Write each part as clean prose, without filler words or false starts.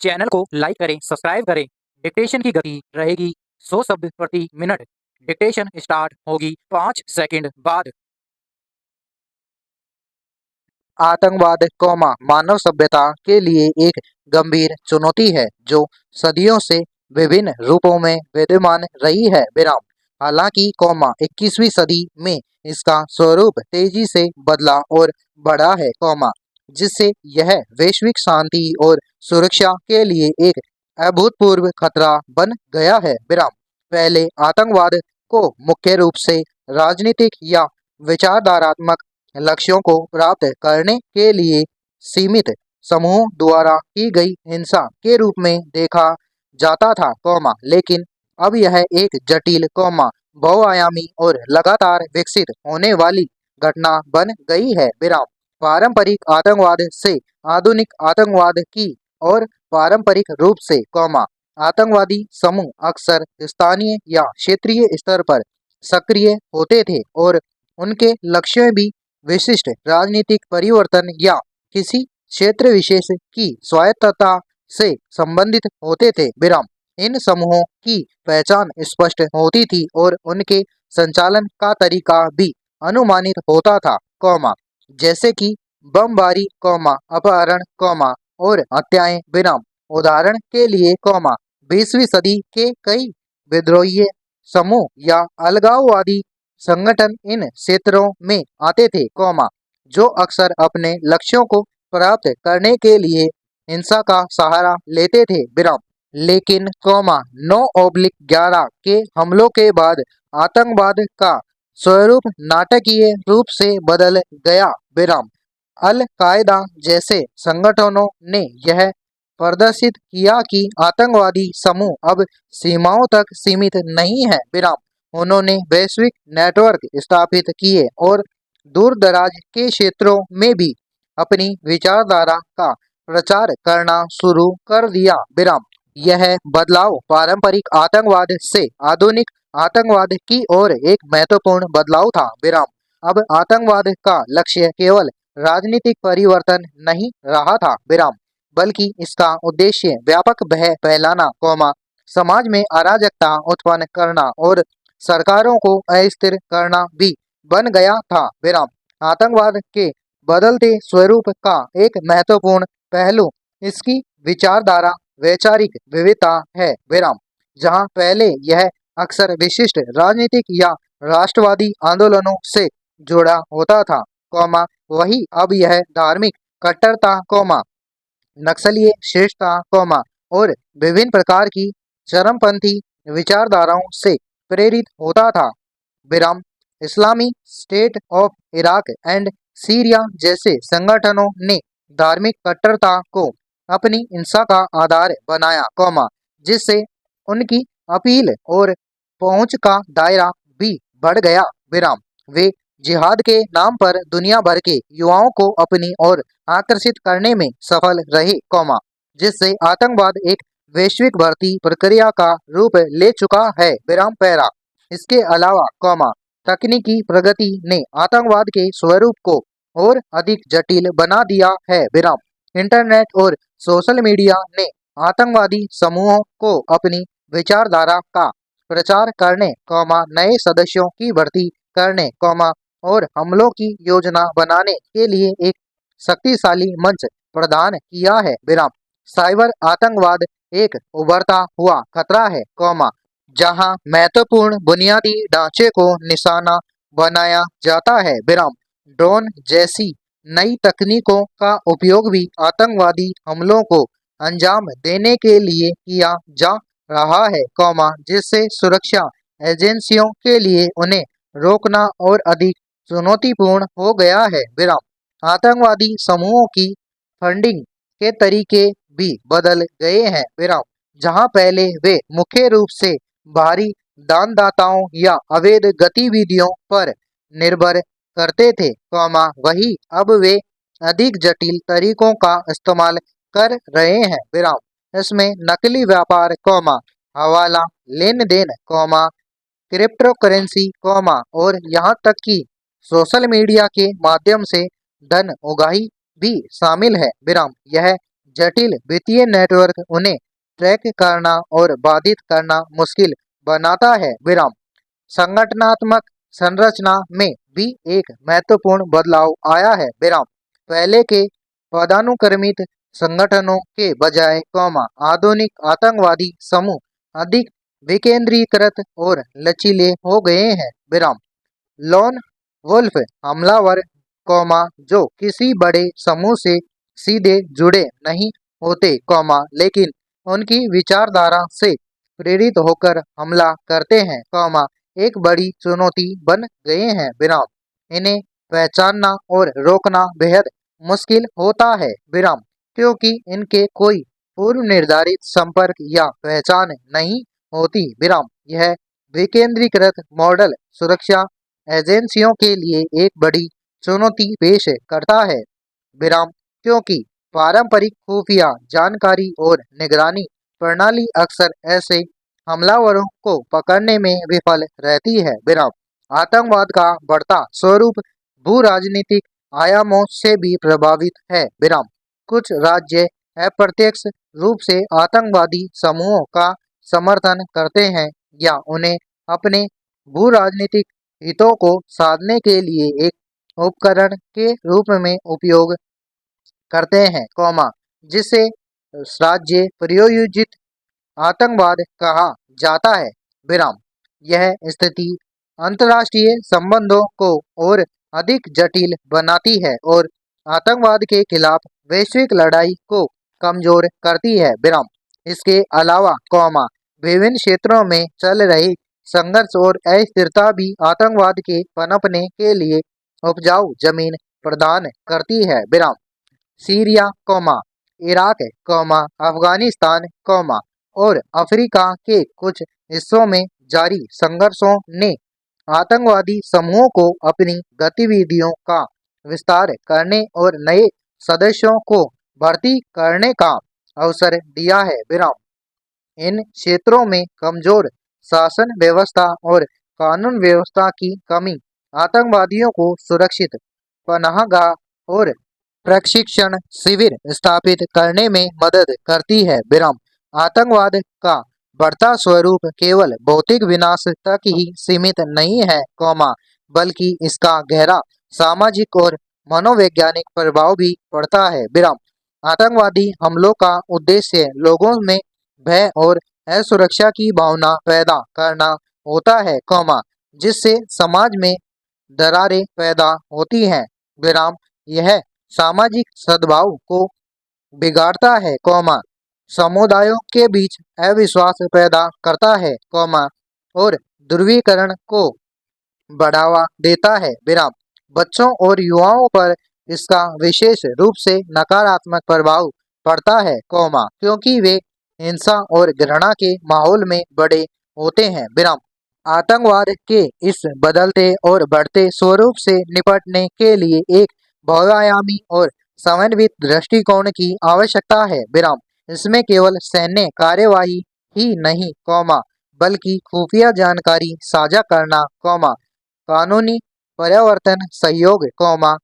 Channel को like करें, subscribe करें। डिक्टेशन की गति रहेगी 100 शब्द प्रति मिनट। डिक्टेशन स्टार्ट होगी 5 सेकंड बाद। आतंकवाद मानव सभ्यता के लिए एक गंभीर चुनौती है जो सदियों से विभिन्न रूपों में विद्यमान रही है। विराम। हालांकि 21वीं सदी में इसका स्वरूप तेजी से बदला और बढ़ा है, जिससे यह वैश्विक शांति और सुरक्षा के लिए एक अभूतपूर्व खतरा बन गया है। विराम। पहले आतंकवाद को मुख्य रूप से राजनीतिक या विचारधारात्मक लक्ष्यों को प्राप्त करने के लिए सीमित समूहों द्वारा की गई हिंसा के रूप में देखा जाता था, लेकिन अब यह एक जटिल, बहुआयामी और लगातार विकसित होने वाली घटना बन गई है। विराम। पारंपरिक आतंकवाद से आधुनिक आतंकवाद की और पारंपरिक रूप से, आतंकवादी समूह अक्सर स्थानीय या क्षेत्रीय स्तर पर सक्रिय होते थे और उनके लक्ष्य भी विशिष्ट राजनीतिक परिवर्तन या किसी क्षेत्र विशेष की स्वायत्तता से संबंधित होते थे। विराम। इन समूहों की पहचान स्पष्ट होती थी और उनके संचालन का तरीका भी अनुमानित होता था, जैसे कि बमबारी, अपहरण, और हत्याएं। विराम। उदाहरण के लिए, 20वीं सदी के कई विद्रोही समूह या अलगाववादी संगठन इन क्षेत्रों में आते थे, जो अक्सर अपने लक्ष्यों को प्राप्त करने के लिए हिंसा का सहारा लेते थे। विराम। लेकिन 9/11 के हमलों के बाद आतंकवाद का स्वरूप नाटकीय रूप से बदल गया। विराम। अल कायदा जैसे संगठनों ने यह प्रदर्शित किया कि आतंकवादी समूह अब सीमाओं तक सीमित नहीं है। विराम। उन्होंने वैश्विक नेटवर्क स्थापित किए और दूर दराज के क्षेत्रों में भी अपनी विचारधारा का प्रचार करना शुरू कर दिया। विराम। यह बदलाव पारंपरिक आतंकवाद से आधुनिक आतंकवाद की ओर एक महत्वपूर्ण बदलाव था। विराम। अब आतंकवाद का लक्ष्य केवल राजनीतिक परिवर्तन नहीं रहा था, विराम, बल्कि इसका उद्देश्य व्यापक भय फैलाना, समाज में अराजकता उत्पन्न करना और सरकारों को अस्थिर करना भी बन गया था। विराम। आतंकवाद के बदलते स्वरूप का एक महत्वपूर्ण पहलू इसकी विचारधारा, वैचारिक विविधता है। विराम। जहां पहले यह अक्सर विशिष्ट राजनीतिक या राष्ट्रवादी आंदोलनों से जुड़ा होता था, वही अब यह धार्मिक कट्टरता, नक्सलीय श्रेष्ठता, और विभिन्न प्रकार की चरमपंथी विचारधाराओं से प्रेरित होता था। विराम। इस्लामी state of Iraq and Syria जैसे संगठनों ने धार्मिक कट्टरता को अपनी हिंसा का आधार बनाया, जिससे उनकी अपील और पहुंच का दायरा भी बढ़ गया। विराम। वे जिहाद के नाम पर दुनिया भर के युवाओं को अपनी ओर आकर्षित करने में सफल रहे, जिससे आतंकवाद एक वैश्विक भर्ती प्रक्रिया का रूप ले चुका है। विराम पैरा। इसके अलावा, तकनीकी प्रगति ने आतंकवाद के स्वरूप को और अधिक जटिल बना दिया है। विराम। इंटरनेट और सोशल मीडिया ने आतंकवादी समूहों को अपनी विचारधारा का प्रचार करने, नए सदस्यों की भर्ती करने, और हमलों की योजना बनाने के लिए एक शक्तिशाली मंच प्रदान किया है। विराम। साइबर आतंकवाद एक उभरता हुआ खतरा है, जहां महत्वपूर्ण बुनियादी ढांचे को निशाना बनाया जाता है। विराम। ड्रोन जैसी नई तकनीकों का उपयोग भी आतंकवादी हमलों को अंजाम देने के लिए किया जा रहा है, जिससे सुरक्षा एजेंसियों के लिए उन्हें रोकना और अधिक चुनौतीपूर्ण हो गया है। विराम। आतंकवादी समूहों की फंडिंग के तरीके भी बदल गए हैं। विराम। जहां पहले वे मुख्य रूप से बाहरी दानदाताओं या अवैध गतिविधियों पर निर्भर करते थे, वही अब वे अधिक जटिल तरीकों का इस्तेमाल कर रहे हैं। विराम। इसमें नकली व्यापार, हवाला लेन देन, क्रिप्टो करेंसी, और यहाँ तक कि सोशल मीडिया के माध्यम से धन उगाही भी शामिल है। विराम। यह जटिल वित्तीय नेटवर्क उन्हें ट्रैक करना और बाधित करना मुश्किल बनाता है। विराम। संगठनात्मक संरचना में भी एक महत्वपूर्ण बदलाव आया है। विराम। पहले के पदानुक्रमित संगठनों के बजाय आधुनिक आतंकवादी समूह अधिक विकेंद्रीकृत और लचीले हो गए हैं। विराम। लॉन वुल्फ हमलावर जो किसी बड़े समूह से सीधे जुड़े नहीं होते लेकिन उनकी विचारधारा से प्रेरित होकर हमला करते हैं एक बड़ी चुनौती बन गए हैं। विराम। इन्हें पहचानना और रोकना बेहद मुश्किल होता है। विराम। क्योंकि इनके कोई पूर्व निर्धारित संपर्क या पहचान नहीं होती। विराम। यह विकेंद्रीकृत मॉडल सुरक्षा एजेंसियों के लिए एक बड़ी चुनौती पेश करता है। विराम। क्योंकि पारंपरिक खुफिया जानकारी और निगरानी प्रणाली अक्सर ऐसे हमलावरों को पकड़ने में विफल रहती है। विराम। आतंकवाद का बढ़ता स्वरूप भू राजनीतिक आयामों से भी प्रभावित है। विराम। कुछ राज्य अप्रत्यक्ष रूप से आतंकवादी समूहों का समर्थन करते हैं या उन्हें अपने भू राजनीतिक हितों को साधने के लिए एक उपकरण के रूप में उपयोग करते हैं जिसे राज्य प्रायोजित आतंकवाद कहा जाता है। विराम। यह स्थिति अंतर्राष्ट्रीय संबंधों को और अधिक जटिल बनाती है और आतंकवाद के खिलाफ वैश्विक लड़ाई को कमजोर करती है। विराम। इसके अलावा विभिन्न क्षेत्रों में चल रहे संघर्ष और अस्थिरता भी आतंकवाद के पनपने के लिए उपजाऊ जमीन प्रदान करती है। विराम। सीरिया इराक अफगानिस्तान और अफ्रीका के कुछ हिस्सों में जारी संघर्षों ने आतंकवादी समूहों को अपनी गतिविधियों का विस्तार करने और नए सदस्यों को भर्ती करने का अवसर दिया है। विराम। इन क्षेत्रों में कमजोर शासन व्यवस्था और कानून व्यवस्था की कमी आतंकवादियों को सुरक्षित पनाहगाह और प्रशिक्षण शिविर स्थापित करने में मदद करती है। विराम। आतंकवाद का बढ़ता स्वरूप केवल भौतिक विनाश तक ही सीमित नहीं है बल्कि इसका गहरा सामाजिक और मनोवैज्ञानिक प्रभाव भी पड़ता है। विराम। आतंकवादी हमलों का उद्देश्य लोगों में भय और असुरक्षा की भावना पैदा करना होता है जिससे समाज में दरारें पैदा होती हैं। विराम। यह सामाजिक सद्भाव को बिगाड़ता है समुदायों के बीच अविश्वास पैदा करता है और ध्रुवीकरण को बढ़ावा देता है। विराम। बच्चों और युवाओं पर इसका विशेष रूप से नकारात्मक प्रभाव पड़ता है क्योंकि वे हिंसा और घृणा के माहौल में बड़े होते हैं। विराम। आतंकवाद के इस बदलते और बढ़ते स्वरूप से निपटने के लिए एक बहुआयामी और समन्वित दृष्टिकोण की आवश्यकता है। विराम। इसमें केवल सैन्य कार्यवाही ही नहीं बल्कि खुफिया जानकारी साझा करना कानूनी पर्यावर्तन सहयोग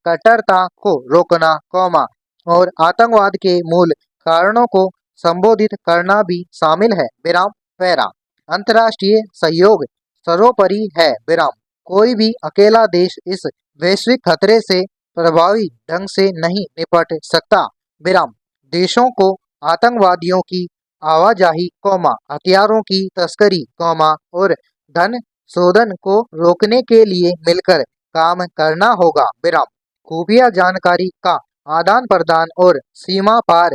कट्टरता को रोकना और आतंकवाद के मूल कारणों को संबोधित करना भी शामिल है। विराम। पैरा। अंतर्राष्ट्रीय सहयोग सर्वोपरि है। विराम। कोई भी अकेला देश इस वैश्विक खतरे से प्रभावी ढंग से नहीं निपट सकता। विराम। देशों को आतंकवादियों की आवाजाही हथियारों की तस्करी और धन शोधन को रोकने के लिए मिलकर काम करना होगा। विराम। खुफिया जानकारी का आदान प्रदान और सीमा पार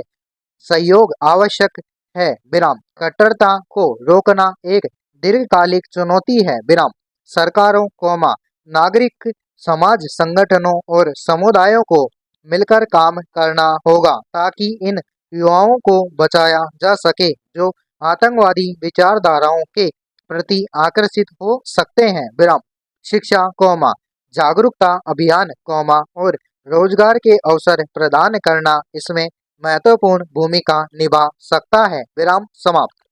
सहयोग आवश्यक है। विराम। कट्टरता को रोकना एक दीर्घकालिक चुनौती है। विराम। सरकारों नागरिक समाज संगठनों और समुदायों को मिलकर काम करना होगा ताकि इन युवाओं को बचाया जा सके जो आतंकवादी विचारधाराओं के प्रति आकर्षित हो सकते हैं। विराम। शिक्षा जागरूकता अभियान और रोजगार के अवसर प्रदान करना इसमें महत्वपूर्ण भूमिका निभा सकता है। विराम समाप्त।